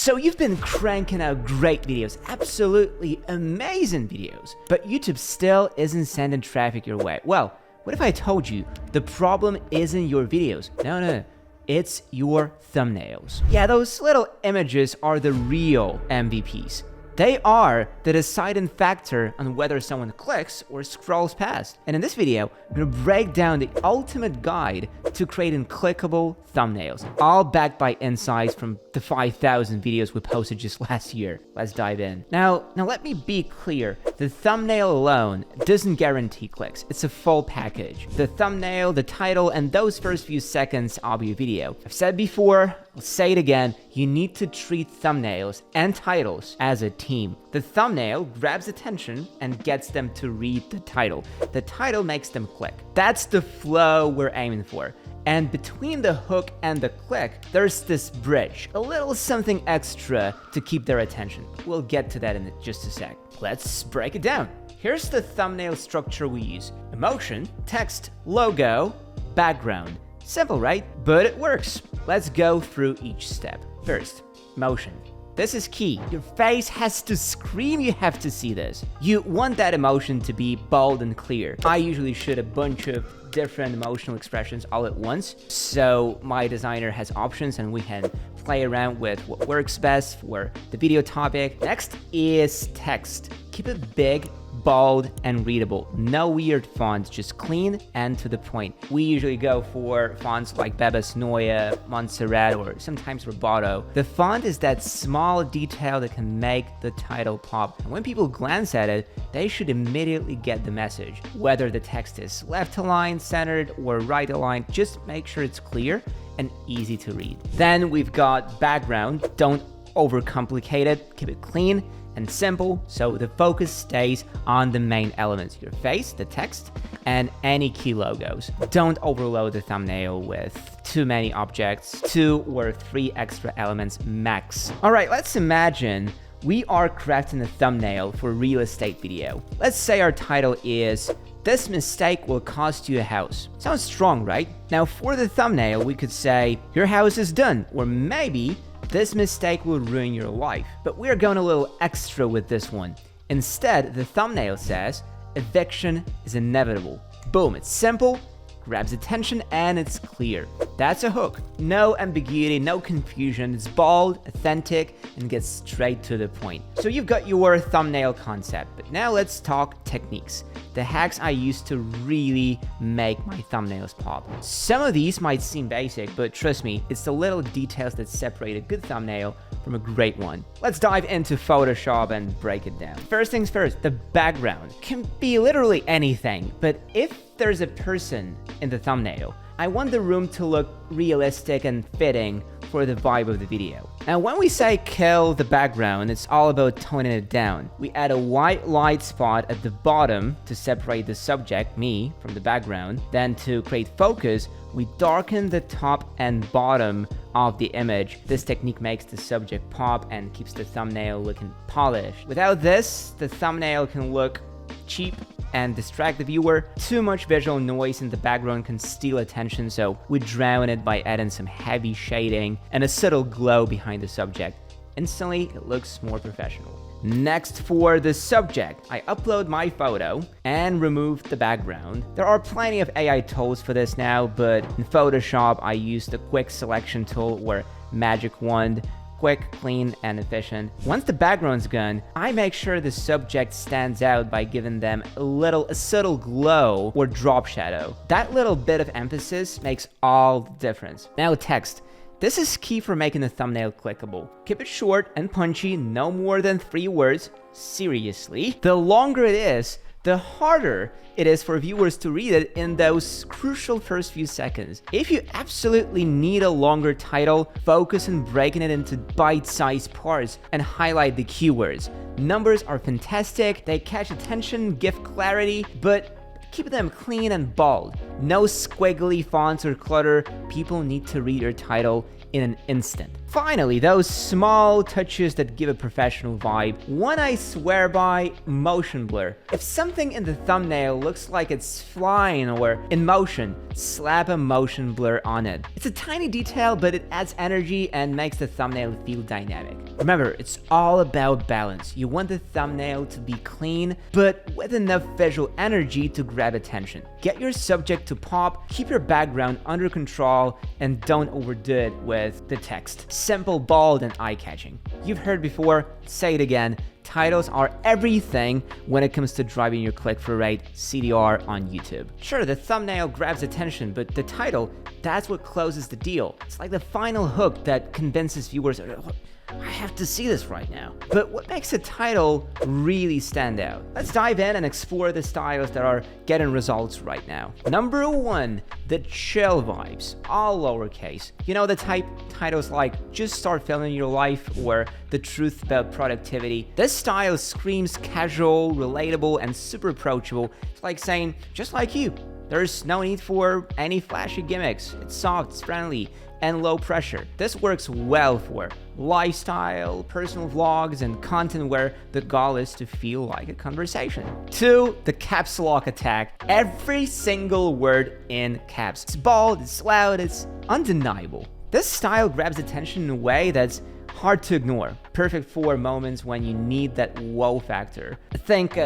So you've been cranking out great videos, absolutely amazing videos, but YouTube still isn't sending traffic your way. Well, what if I told you the problem isn't your videos? No. It's your thumbnails. Yeah, those little images are the real MVPs. They are the deciding factor on whether someone clicks or scrolls past. And in this video, I'm gonna break down the ultimate guide to creating clickable thumbnails, all backed by insights from the 5,000 videos we posted just last year. Let's dive in. Now let me be clear. The thumbnail alone doesn't guarantee clicks. It's a full package. The thumbnail, the title, and those first few seconds of your video. I've said before, I'll say it again, you need to treat thumbnails and titles as a team. The thumbnail grabs attention and gets them to read the title. The title makes them click. That's the flow we're aiming for. And between the hook and the click, there's this bridge, a little something extra to keep their attention. We'll get to that in just a sec. Let's break it down. Here's the thumbnail structure we use. Emotion, text, logo, background. Simple, right? But it works. Let's go through each step. First, emotion. This is key. Your face has to scream, you have to see this. You want that emotion to be bold and clear. I usually shoot a bunch of different emotional expressions all at once, so my designer has options and we can play around with what works best for the video topic. Next is text. Keep it big, bold, and readable. No weird fonts, just clean and to the point. We usually go for fonts like Bebas Neue, Montserrat, or sometimes Roboto. The font is that small detail that can make the title pop. And when people glance at it, they should immediately get the message. Whether the text is left aligned, centered, or right aligned, just make sure it's clear and easy to read. Then we've got background. Don't overcomplicate it, keep it clean and simple, so the focus stays on the main elements, your face, the text, and any key logos. Don't overload the thumbnail with too many objects, 2 or 3 extra elements max. All right, let's imagine we are crafting a thumbnail for a real estate video. Let's say our title is, "This mistake will cost you a house." Sounds strong, right? Now for the thumbnail, we could say, "Your house is done," or maybe, "This mistake will ruin your life." But we're going a little extra with this one. Instead, the thumbnail says, "Eviction is inevitable." Boom, it's simple, grabs attention, and it's clear. That's a hook. No ambiguity, no confusion. It's bold, authentic, and gets straight to the point. So you've got your thumbnail concept, but now let's talk techniques. The hacks I use to really make my thumbnails pop. Some of these might seem basic, but trust me, it's the little details that separate a good thumbnail from a great one. Let's dive into Photoshop and break it down. First things first, the background can be literally anything, but if there's a person in the thumbnail, I want the room to look realistic and fitting for the vibe of the video. Now, when we say kill the background, it's all about toning it down. We add a white light spot at the bottom to separate the subject, me, from the background. Then to create focus, we darken the top and bottom of the image. This technique makes the subject pop and keeps the thumbnail looking polished. Without this, the thumbnail can look cheap and distract the viewer. Too much visual noise in the background can steal attention, so we drown it by adding some heavy shading and a subtle glow behind the subject. Instantly, it looks more professional. Next, for the subject, I upload my photo and remove the background. There are plenty of AI tools for this now, but in Photoshop, I use the quick selection tool or magic wand. Quick, clean, and efficient. Once the background's gone, I make sure the subject stands out by giving them a subtle glow or drop shadow. That little bit of emphasis makes all the difference. Now text. This is key for making the thumbnail clickable. Keep it short and punchy, no more than 3 words. Seriously. The longer it is, the harder it is for viewers to read it in those crucial first few seconds. If you absolutely need a longer title, focus on breaking it into bite-sized parts and highlight the keywords. Numbers are fantastic, they catch attention, give clarity, but keep them clean and bold. No squiggly fonts or clutter. People need to read your title in an instant. Finally, those small touches that give a professional vibe. One I swear by: motion blur. If something in the thumbnail looks like it's flying or in motion, slap a motion blur on it. It's a tiny detail, but it adds energy and makes the thumbnail feel dynamic. Remember, it's all about balance. You want the thumbnail to be clean, but with enough visual energy to grab attention. Get your subject to pop, keep your background under control, and don't overdo it with the text. Simple, bold, and eye-catching. You've heard before, say it again. Titles are everything when it comes to driving your click-through rate, CTR, on YouTube. Sure, the thumbnail grabs attention, but the title, that's what closes the deal. It's like the final hook that convinces viewers, I have to see this right now. But what makes a title really stand out? Let's dive in and explore the styles that are getting results right now. Number 1, the chill vibes, all lowercase. You know the type, titles like "Just Start Filming Your Life" or "The Truth About Productivity." This style screams casual, relatable, and super approachable. It's like saying, just like you. There's no need for any flashy gimmicks. It's soft, it's friendly, and low pressure. This works well for lifestyle, personal vlogs, and content where the goal is to feel like a conversation. 2, the caps lock attack. Every single word in caps. It's bold, it's loud, it's undeniable. This style grabs attention in a way that's hard to ignore. Perfect for moments when you need that wow factor. Think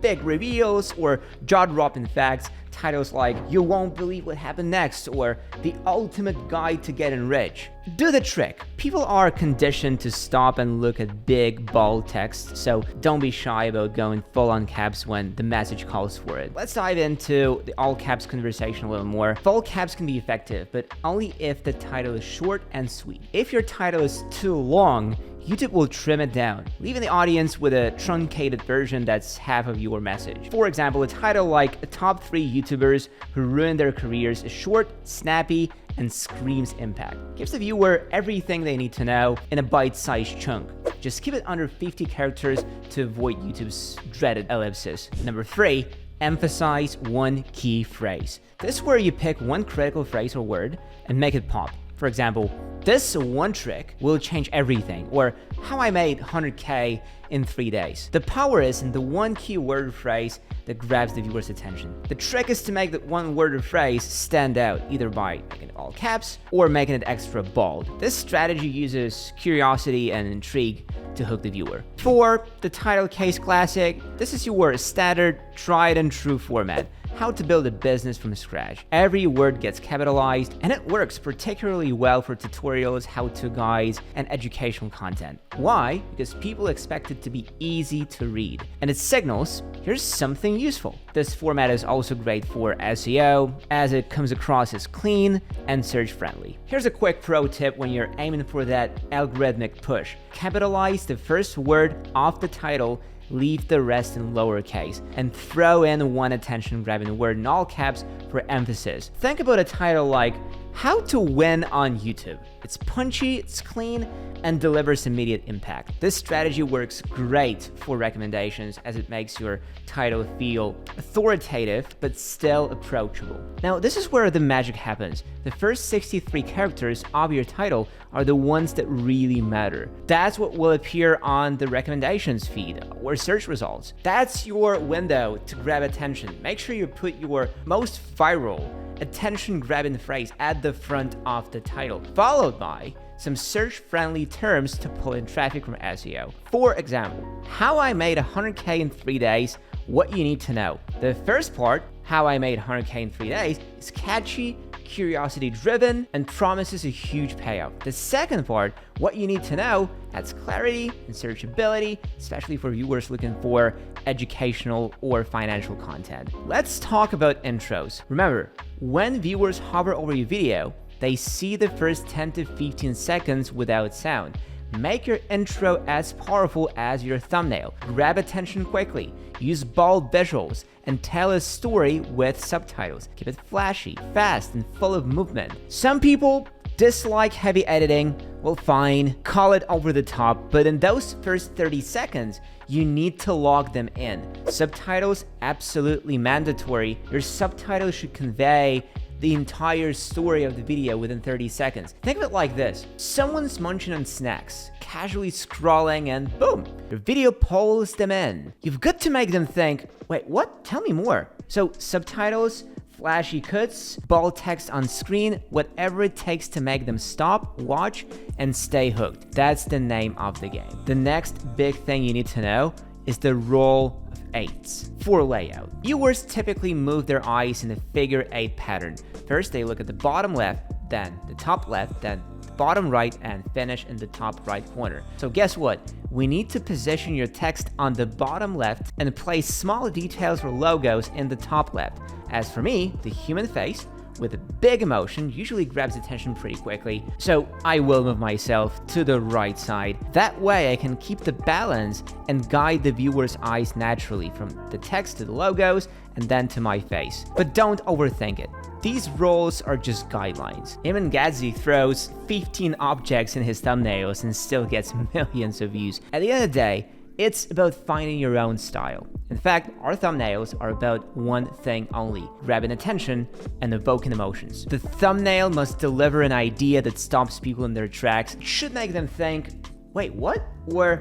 big reveals or jaw-dropping facts. Titles like "You Won't Believe What Happened Next" or "The Ultimate Guide to Getting Rich" do the trick. People are conditioned to stop and look at big, bold text, so don't be shy about going full-on caps when the message calls for it. Let's dive into the all-caps conversation a little more. Full caps can be effective, but only if the title is short and sweet. If your title is too long, YouTube will trim it down, leaving the audience with a truncated version that's half of your message. For example, a title like "Top 3 YouTubers Who Ruined Their Careers" is short, snappy, and screams impact. Gives the viewer everything they need to know in a bite-sized chunk. Just keep it under 50 characters to avoid YouTube's dreaded ellipsis. Number 3, emphasize one key phrase. This is where you pick one critical phrase or word and make it pop. For example, "This one trick will change everything," or "How I made 100K in 3 days." The power is in the one key word or phrase that grabs the viewer's attention. The trick is to make that one word or phrase stand out, either by making it all caps or making it extra bold. This strategy uses curiosity and intrigue to hook the viewer. 4, the title case classic. This is your standard, tried and true format. How to build a business from scratch. Every word gets capitalized, and it works particularly well for tutorials, how-to guides, and educational content. Why? Because people expect it to be easy to read, and it signals here's something useful. This format is also great for SEO, as it comes across as clean and search-friendly. Here's a quick pro tip when you're aiming for that algorithmic push. Capitalize the first word of the title, leave the rest in lowercase, and throw in one attention-grabbing word in all caps for emphasis. Think about a title like "How to Win on YouTube." It's punchy, it's clean, and delivers immediate impact. This strategy works great for recommendations as it makes your title feel authoritative but still approachable. Now, this is where the magic happens. The first 63 characters of your title are the ones that really matter. That's what will appear on the recommendations feed or search results. That's your window to grab attention. Make sure you put your most viral, attention-grabbing phrase at the front of the title, followed by some search-friendly terms to pull in traffic from SEO. For example, "How I made 100K in 3 days, what you need to know." The first part, "How I made 100K in 3 days," is catchy, curiosity-driven, and promises a huge payout. The second part, "What you need to know," adds clarity and searchability, especially for viewers looking for educational or financial content. Let's talk about intros. Remember, when viewers hover over your video, they see the first 10 to 15 seconds without sound. Make your intro as powerful as your thumbnail. Grab attention quickly. Use bold visuals and tell a story with subtitles. Keep it flashy, fast, and full of movement. Some people dislike heavy editing. Well, fine, call it over the top, but in those first 30 seconds, you need to log them in. Subtitles, absolutely mandatory. Your subtitles should convey the entire story of the video within 30 seconds. Think of it like this. Someone's munching on snacks, casually scrolling, and boom, your video pulls them in. You've got to make them think, wait, what? Tell me more. So subtitles, flashy cuts, bold text on screen, whatever it takes to make them stop, watch, and stay hooked. That's the name of the game. The next big thing you need to know is the role of eights. For layout, viewers typically move their eyes in a figure 8 pattern. First, they look at the bottom left, then the top left, then the bottom right, and finish in the top right corner. So guess what? We need to position your text on the bottom left and place small details or logos in the top left. As for me, the human face with a big emotion usually grabs attention pretty quickly, so I will move myself to the right side. That way I can keep the balance and guide the viewer's eyes naturally from the text to the logos and then to my face. But don't overthink it. These roles are just guidelines. Imran Gadzi throws 15 objects in his thumbnails and still gets millions of views. At the end of the day, it's about finding your own style. In fact, our thumbnails are about one thing only: grabbing attention and evoking emotions. The thumbnail must deliver an idea that stops people in their tracks. It should make them think, wait, what? Or,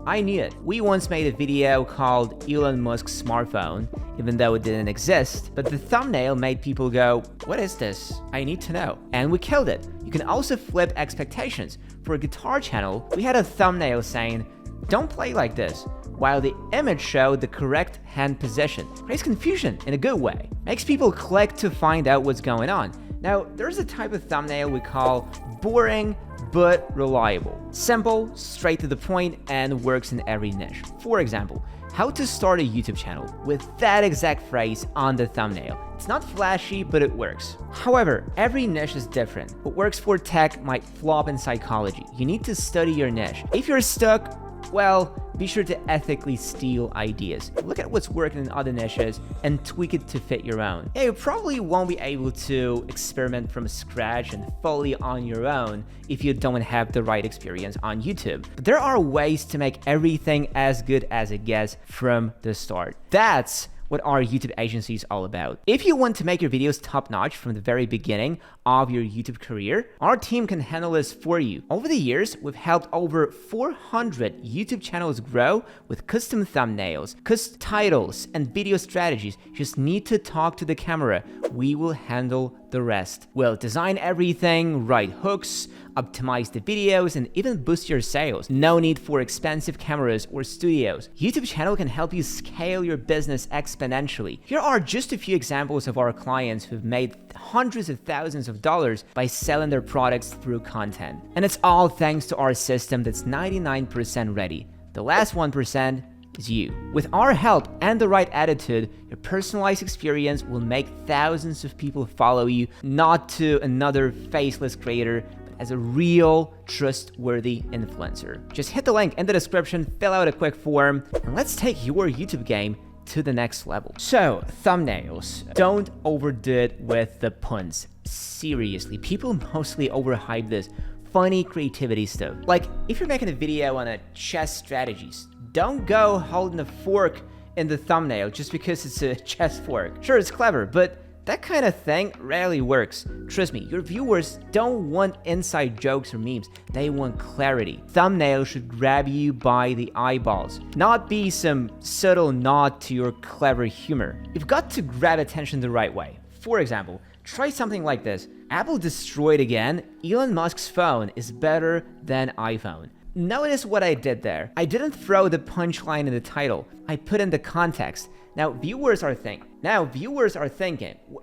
I knew it. We once made a video called Elon Musk's smartphone, even though it didn't exist, but the thumbnail made people go, what is this? I need to know. And we killed it. You can also flip expectations. For a guitar channel, we had a thumbnail saying, don't play like this, while the image showed the correct hand position. Creates confusion in a good way. Makes people click to find out what's going on. Now, there's a type of thumbnail we call boring but reliable. Simple, straight to the point, and works in every niche. For example, how to start a YouTube channel with that exact phrase on the thumbnail. It's not flashy, but it works. However, every niche is different. What works for tech might flop in psychology. You need to study your niche. If you're stuck, well, be sure to ethically steal ideas. Look at what's working in other niches and tweak it to fit your own. Yeah, you probably won't be able to experiment from scratch and fully on your own if you don't have the right experience on YouTube. But there are ways to make everything as good as it gets from the start. That's what our YouTube agency is all about. If you want to make your videos top-notch from the very beginning of your YouTube career, our team can handle this for you. Over the years, we've helped over 400 YouTube channels grow with custom thumbnails, custom titles, and video strategies. You just need to talk to the camera. We will handle the rest. We'll design everything, write hooks, optimize the videos, and even boost your sales. No need for expensive cameras or studios. YouTube channel can help you scale your business exponentially. Here are just a few examples of our clients who've made hundreds of thousands of dollars by selling their products through content. And it's all thanks to our system that's 99% ready. The last 1% is you. With our help and the right attitude, your personalized experience will make thousands of people follow you, not to another faceless creator, but as a real, trustworthy influencer. Just hit the link in the description, fill out a quick form, and let's take your YouTube game to the next level. So, thumbnails. Don't overdo it with the puns. Seriously, people mostly overhype this funny creativity stuff. Like, if you're making a video on a chess strategies, don't go holding a fork in the thumbnail just because it's a chess fork. Sure, it's clever, but that kind of thing rarely works. Trust me, your viewers don't want inside jokes or memes. They want clarity. Thumbnail should grab you by the eyeballs, not be some subtle nod to your clever humor. You've got to grab attention the right way. For example, try something like this. Apple destroyed again. Elon Musk's phone is better than iPhone. Notice what I did there. I didn't throw the punchline in the title. I put in the context. Now viewers are thinking,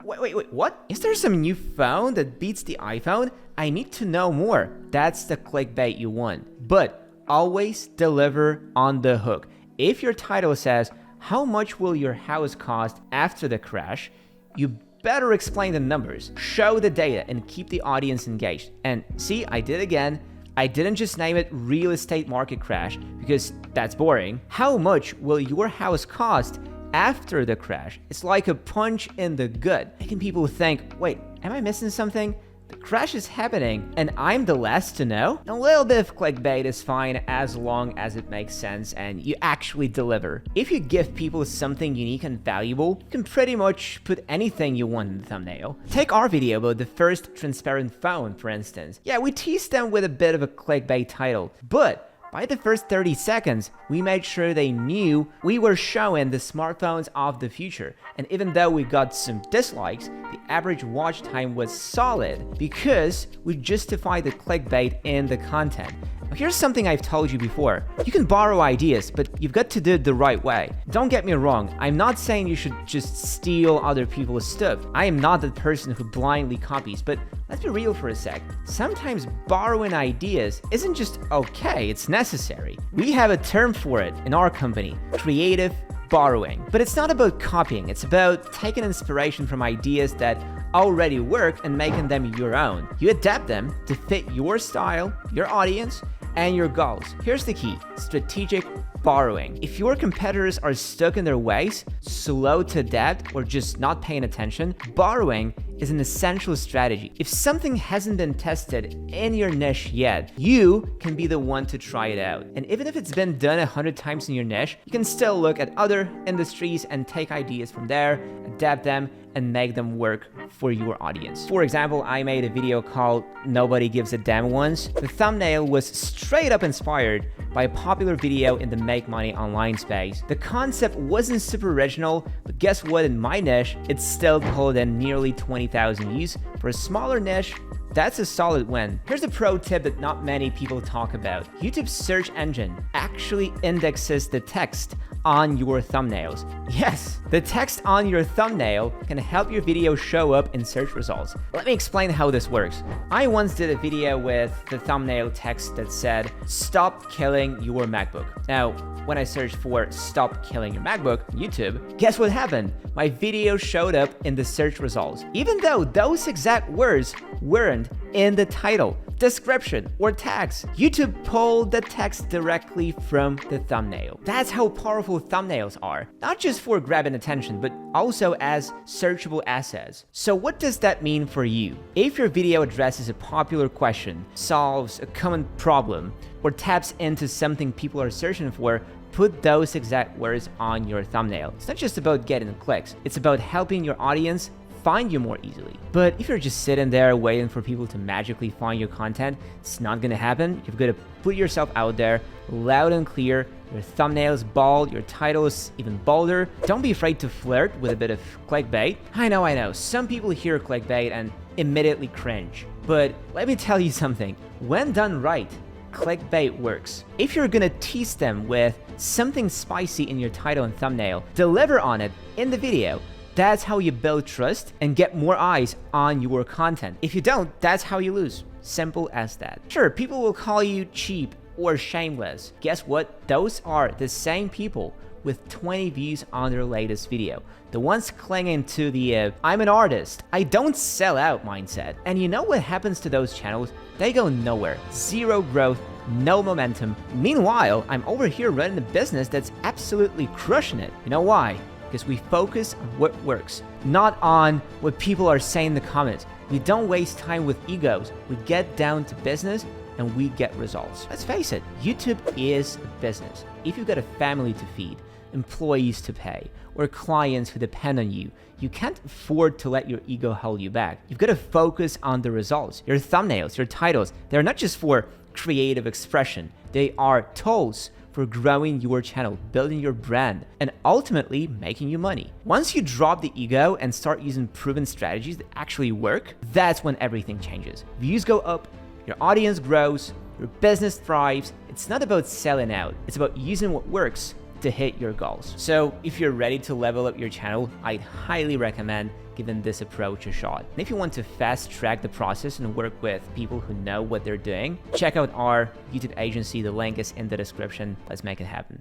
wait, what? Is there some new phone that beats the iPhone? I need to know more. That's the clickbait you want. But always deliver on the hook. If your title says, how much will your house cost after the crash? You better explain the numbers, show the data, and keep the audience engaged. And see, I did again. I didn't just name it real estate market crash because that's boring. How much will your house cost after the crash? It's like a punch in the gut, making people think, wait, am I missing something? The crash is happening, and I'm the last to know? A little bit of clickbait is fine as long as it makes sense and you actually deliver. If you give people something unique and valuable, you can pretty much put anything you want in the thumbnail. Take our video about the first transparent phone, for instance. Yeah, we teased them with a bit of a clickbait title, but by the first 30 seconds, we made sure they knew we were showing the smartphones of the future. And even though we got some dislikes, the average watch time was solid because we justified the clickbait in the content. Now, here's something I've told you before. You can borrow ideas, but you've got to do it the right way. Don't get me wrong, I'm not saying you should just steal other people's stuff. I am not the person who blindly copies, but let's be real for a sec. Sometimes borrowing ideas isn't just okay, it's necessary. We have a term for it in our company, creative borrowing. But it's not about copying, it's about taking inspiration from ideas that already work and making them your own. You adapt them to fit your style, your audience, and your goals. Here's the key: strategic borrowing. If your competitors are stuck in their ways, slow to adapt, or just not paying attention, borrowing is an essential strategy. If something hasn't been tested in your niche yet, you can be the one to try it out. And even if it's been done 100 times in your niche, you can still look at other industries and take ideas from there, adapt them, and make them work for your audience. For example, I made a video called Nobody Gives a Damn once. The thumbnail was straight up inspired by a popular video in the make money online space. The concept wasn't super original, but guess what? In my niche, it still pulled in nearly 20,000 views. For a smaller niche, that's a solid win. Here's a pro tip that not many people talk about. YouTube's search engine actually indexes the text on your thumbnails. Yes, the text on your thumbnail can help your video show up in search results. Let me explain how this works. I once did a video with the thumbnail text that said, "Stop killing your MacBook." Now, when I searched for "Stop killing your MacBook" on YouTube, guess what happened? My video showed up in the search results, even though those exact words weren't in the title, description, or tags. YouTube pulled the text directly from the thumbnail. That's how powerful thumbnails are, not just for grabbing attention, but also as searchable assets. So what does that mean for you? If your video addresses a popular question, solves a common problem, or taps into something people are searching for, put those exact words on your thumbnail. It's not just about getting clicks, it's about helping your audience find you more easily. But if you're just sitting there waiting for people to magically find your content, it's not gonna happen. You've got to put yourself out there loud and clear. Your thumbnail is bold, your title is even bolder. Don't be afraid to flirt with a bit of clickbait. I know, some people hear clickbait and immediately cringe. But let me tell you something, when done right, clickbait works. If you're gonna tease them with something spicy in your title and thumbnail, deliver on it in the video. That's how you build trust and get more eyes on your content. If you don't, that's how you lose. Simple as that. Sure, people will call you cheap or shameless. Guess what? Those are the same people with 20 views on their latest video. The ones clinging to the I'm an artist, I don't sell out mindset. And you know what happens to those channels? They go nowhere. Zero growth, no momentum. Meanwhile, I'm over here running a business that's absolutely crushing it. You know why? Because we focus on what works, not on what people are saying in the comments. We don't waste time with egos. We get down to business and we get results. Let's face it, YouTube is a business. If you've got a family to feed, employees to pay, or clients who depend on you, you can't afford to let your ego hold you back. You've got to focus on the results. Your thumbnails, your titles, they're not just for creative expression. They are tools for growing your channel, building your brand, and ultimately making you money. Once you drop the ego and start using proven strategies that actually work, that's when everything changes. Views go up, your audience grows, your business thrives. It's not about selling out, it's about using what works to hit your goals. So if you're ready to level up your channel, I'd highly recommend giving this approach a shot. And if you want to fast track the process and work with people who know what they're doing, check out our YouTube agency. The link is in the description. Let's make it happen.